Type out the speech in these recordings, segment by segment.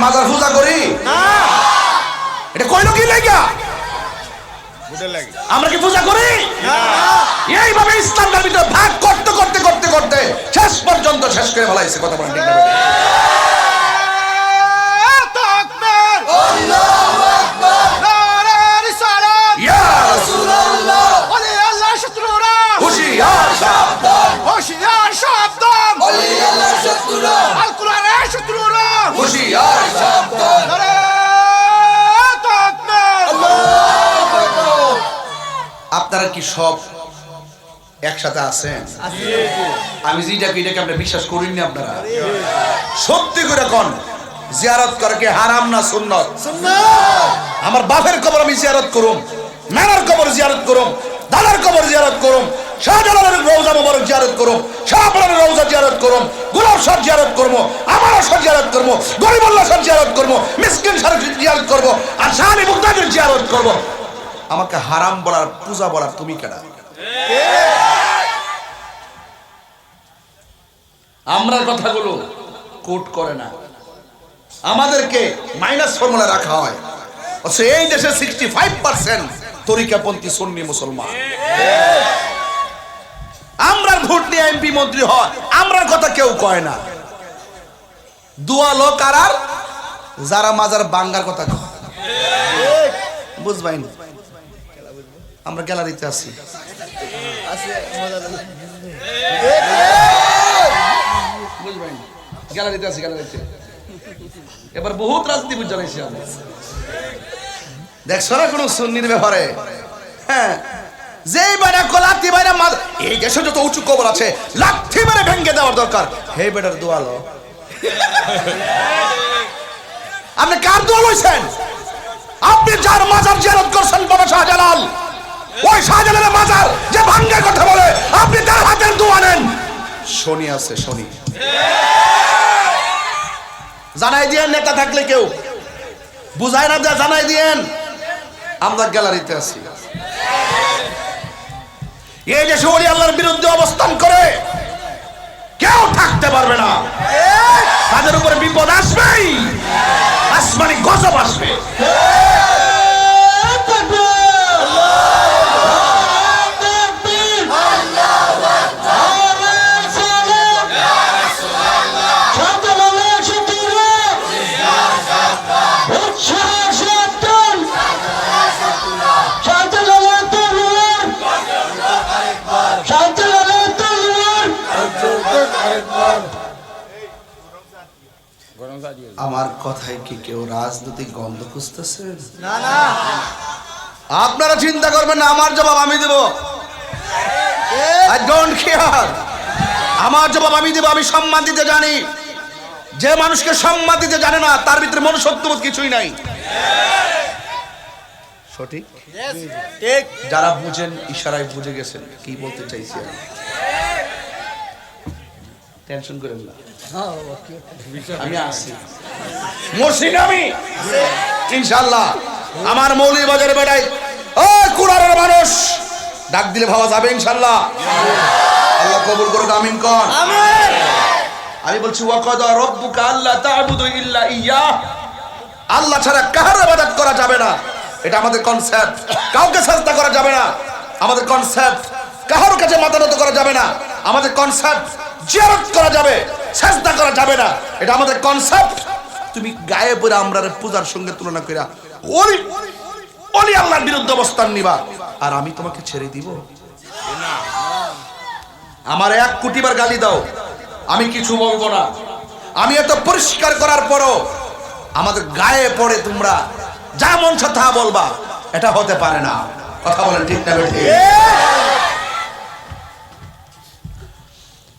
মাজার পূজা করি না, এটা কইলো কি লাগা আমরা কি পূজা করি না? এইভাবে ইসলামের ভিতরে ভাগ করতে করতে করতে করতে শেষ পর্যন্ত শেষ করে ফেলাইছে। কথা বলেন ঠিক না? আল্লাহু আকবার, নারে রিসালাত, ইয়া রাসূলুল্লাহ, ওলি আল্লাহ শত্রুরা হুশিয়ার সাবধান, হুশিয়ার সাবধান, ওলি আল্লাহ শত্রুরা, আল কোরআনের শত্রুরা হুশিয়ার সাবধান, নারে তাকবীর, আল্লাহু আকবার। আপনারা কি সব একসাথে আছেন? আমি যেটাকে এটাকে আপনি বিশ্বাস করেন না? আপনারা সত্যি করে কোন জিয়ারত করে কি হারাম না সুন্নত? আমার বাপের কবর আমি জিয়ারত করুম, নানার কবর জিয়ারত করুম, দাদার কবর জিয়ারত করুম, শাহজালালের রওজা মোবারক জিয়ারত করুম, শাহপুরের রওজা জিয়ারত করুম, গোলাপ শাহ জিয়ারত করব, আমারও শাহ জিয়ারত করব, গরিবুল্লাহ শাহ জিয়ারত করব, মিসকিন শাহ জিয়ারত করব, আর শাহী মুক্তাদির জিয়ারত করব। আমাকে হারাম বলার, পূজা বলার তুমি কেডা? আমরা কথাগুলো কোট করে না, আমাদেরকে মাইনাস ফর্মুলা রাখা হয়। অথচ এই দেশে 65% তরিকাপন্থী সুন্নি মুসলমান। আমরা ভোট নিয়ে এমপি মন্ত্রী হয়, আমরা কথা কেউ কয় না। দুয়া লোক আর যারা মাজার বাঙ্গার কথা কয়, বুঝবাই না? আমরা গ্যালারিতে আছি, বুঝবাই না? গ্যালারিতে আছি, গ্যালারিতে এবার বহুত রাজনীতি বুঝ জানাইছি আমি। দেখছো না কোন সুন্নির ব্যাপারে? হ্যাঁ, যেই বেটা লাথি বাইরে এই দেশে যত উঁচু কবর আছে লাথি মেরে ভেঙে দেওয়ার দরকার। হে বেটার দোয়ালো, আপনি কার দোয়া লইছেন? আপনি যার মাজার জিয়ারত করছেন বাবা শাহজালাল, ওই শাহজালালের মাজার যে ভাঙ্গার কথা বলে আপনি তার হাতের দোয়া নেন। শনি আছে, শনি জানাই দিয়েন। নেতা থাকলে কেউ বুঝায় না, জানাই দিয়েন। আমরা গ্যালারিতে আছি, এই দেশে ওলি আল্লাহর বিরুদ্ধে অবস্থান করে কেউ থাকতে পারবে না। তাদের উপরে বিপদ আসবেই, আসমানি গজব আসবে। আমার কথায় কি কেউ রাজনৈতিক গন্ধ খুঁজতেছেন? না না, আপনারা চিন্তা করবেন না, আমার জবাব আমি দেব। আই ডোন্ট কেয়ার, আমার জবাব আমি দেব। আমি সম্মান দিতে জানি। যে মানুষকে সম্মান দিতে জানে না তার ভিতরে মনুষ্যত্ববোধ কিছুই নাই। সঠিক? ঠিক। যারা বুঝেন ইশারায় বুঝে গেছেন কি বলতে চাইছি আমি। টেনশন করেন না, আমি আসি, মরছিন আমি ইনশাআল্লাহ। আমার মৌলভীবাজারে বেড়াই ও কুড়ারের মানুষ ডাক দিলে ভাবা যাবে ইনশাআল্লাহ। আল্লাহ কবুল করুক, আমিন কর। আমিন। আমি বলছি ওয়াকাদা রাব্বুকা আল্লা তা'বুদু ইল্লা ইয়্যাহ, আল্লাহ ছাড়া কারো ইবাদত করা যাবে না, এটা আমাদের কনসেপ্ট। কাউকে সাজদা করা যাবে না, আমাদের কনসেপ্ট। কারোর কাছে মাথা নত করা যাবে না, আমাদের কনসেপ্ট। জিয়ারত করা যাবে, সাজদা করা যাবে না, এটা আমাদের কনসেপ্ট। তুমি গায়ে পড়ে আমরার পূজার সঙ্গে তুলনা কইরা ওলি ওলি আল্লাহর বিরুদ্ধে অবস্থান নিবা, আর আমি তোমাকে ছেড়ে দিব না? আমার 1 কোটি বার গালি দাও, আমি কিছু বলবো না। আমি এত পরিষ্কার করার পরও আমাদের গায়ে পড়ে তোমরা যা মন চায় তা বলবা, এটা হতে পারে না। কথা বলেন ঠিক না বেঠিক?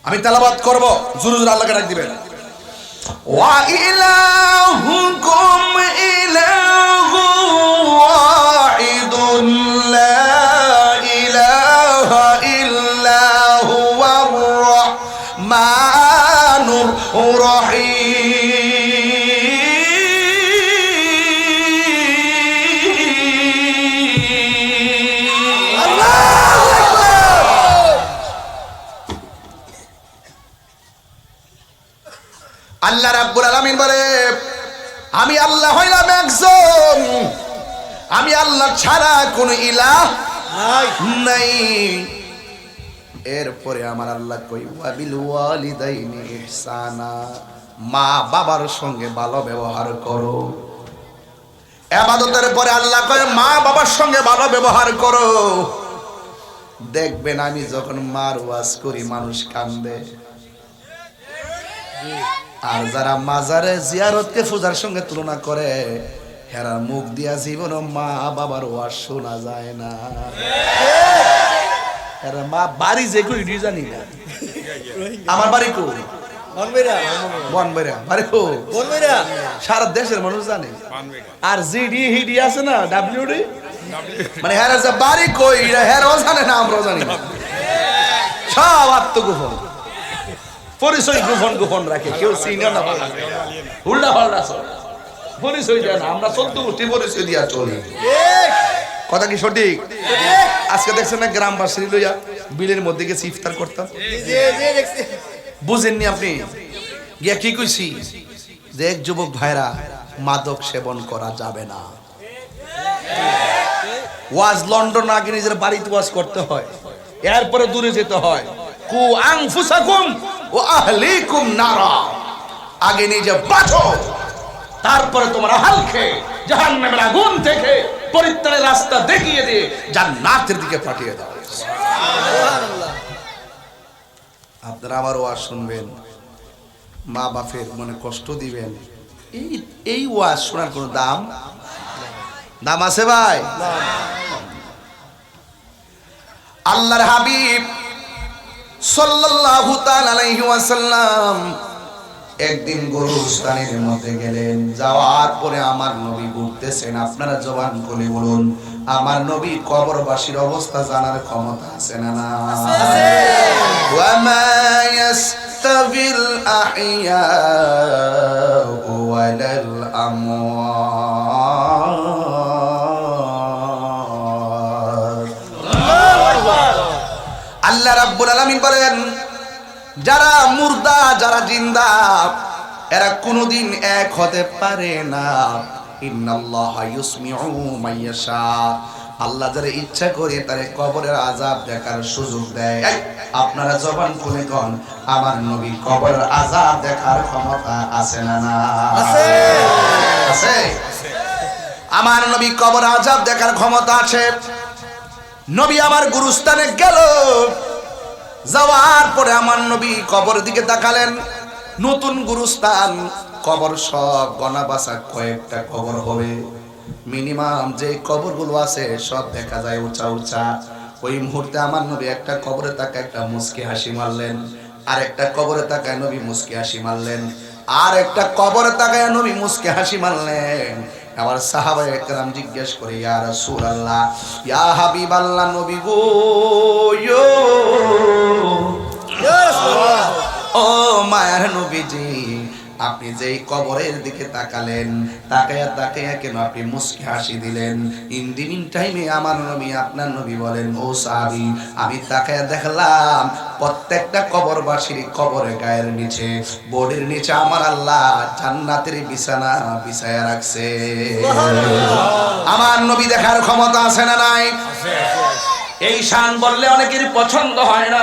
আমি তেলাওয়াত করব, জোরে জোরে আল্লাহকে ডাক দিবেন। ওয়া ইলাহুকুম ইলাহু ওয়াহিদুন লা ইলাহা ইল্লা হুয়ার রাহমানুর রাহিম। আল্লাহ রাব্বুল আলামিন বলে আমি আল্লাহ হইলাম একজন, আমি আল্লাহ ছাড়া কোনো ইলাহ নাই। এরপরে আমার আল্লাহ কই ওয়াবিল ওয়ালিদাইনি ইহসানা, মা বাবার সঙ্গে ভালো ব্যবহার করো। ইবাদতের পরে আল্লাহ কয় মা বাবার সঙ্গে ভালো ব্যবহার করো। দেখবেন আমি যখন মার ওয়াজ করি মানুষ কান্দে, আর যারা মাজারে জিয়ারতকে পূজার সঙ্গে তুলনা করে হেরার মুখ দিয়া জীবন মা বাবার ওয়াজ শোনা যায় না। হেরা মা বাড়ি যে কই জানি না। আমার বাড়ি কই বনবেরা, বাড়ি কই বনবেরা, সারা দেশের মানুষ জানে। আর জিডি হিডি আছে না ডাব্লিউডি, মানে হেরা যে বাড়ি কই হেরাও জানে না, আমরাও জানি না। সব আত্মগোপন, পরিচয় গোপন গোপন রাখে, কেউ চিনে না, উল্টা পাল্টা পরিচয় দেয় না। আমরা 14 গোষ্ঠী পরিচয় দিয়া চলি, কথা কি সঠিক? আজকে দেখছেন না গ্রামবাসী লইয়া বিলের মধ্যে গেছে ইফতার করতাম, বুঝেননি আপনি? গিয়া কি কইছি যে এক যুবক ভাইরা মাদক সেবন করা যাবে না। ওয়াজ লন্ডন আগে নিজের বাড়িতে ওয়াজ করতে হয়, এরপরে দূরে যেতে হয়। কু আনফুসাকুম ওয়া আহলিকুম নারা, আগে নিজে বাঁচো, তারপরে তোমার আহলকে জাহান্নামের আগুন থেকে পরিত্রাণের রাস্তা দেখিয়ে দিয়ে জান্নাতের দিকে পাঠিয়ে দাও। সুবহানাল্লাহ। আপনারা আবার ওয়াজ শুনবেন, মা বাপের মনে কষ্ট দিবেন, এই ওয়াজ শোনার কোনো দাম আছে ভাই? আল্লাহর হাবিব সাল্লাল্লাহু তাআলা আলাইহি ওয়াসাল্লাম একদিন গোরস্থানের মধ্যে গেলেন, যাওয়ার পরে আমার নবী ঘুরতেছেন। আপনারা জবান খুলে বলুন, আমার নবী কবরবাসীর অবস্থা জানার ক্ষমতা আছে না? আছে। ওয়া মা ইয়াস্তাবিল আহইয়া ওয়ালাল আমওয়াত। আল্লাহ রাব্বুল আলামিন বলেন, যারা মুর্দা যারা জিন্দা এরা কোনোদিন এক হতে পারে না। ইন্নাল্লাহা ইউসমিউ মাইয়াশা, আল্লাহ যারা ইচ্ছা করে তারে কবরের আযাব দেখার সুযোগ দেয়। আপনারা জবান খুলে কোন, আমার নবী কবরের আযাব দেখার ক্ষমতা আছে না? আছে, আছে। আমার নবী কবর আযাব দেখার ক্ষমতা আছে। নবী আমার গুরুস্থানে গেল, যাওয়ার পরে আমার নবী কবর দিকে তাকালেন। নতুন গুরুস্থান, কবর সব গনা বাছা কয়েকটা কবর হবে, মিনিমাম যে কবরগুলো আছে সব দেখা যায় উঁচা উঁচা। ওই মুহূর্তে আমার নবী একটা কবরে তাকায় একটা মুস্কি হাসি মারলেন, আর একটা কবরে তাকায় নবী মুস্কি হাসি মারলেন, আর একটা কবরে তাকায় নবী মুস্কি হাসি মারলেন। আবার সাহাবায়ে কেরাম জিজ্ঞেস করে, ইয়া রাসূলুল্লাহ, ইয়া হাবিবাল্লাহ, নবী গো, ইয়া রাসূলুল্লাহ, ও মায়ের নবীজি, আপনি যেই কবরের দিকে তাকালেন, তাকায়া কেন আপনি মুস্কি হাসি দিলেন? ইন দি মিন টাইমে আমার নবী, আপনার নবী বলেন, ও সাহাবী, আমি তাকায়া দেখলাম প্রত্যেকটা কবরবাসীর কবরের গায়ের নিচে, বডির নিচে আমার আল্লাহ জান্নাতের বিছানা বিছায়া রাখছে। আমার নবী দেখার ক্ষমতা আছে না নাই? এই শান বললে অনেকেরই পছন্দ হয় না।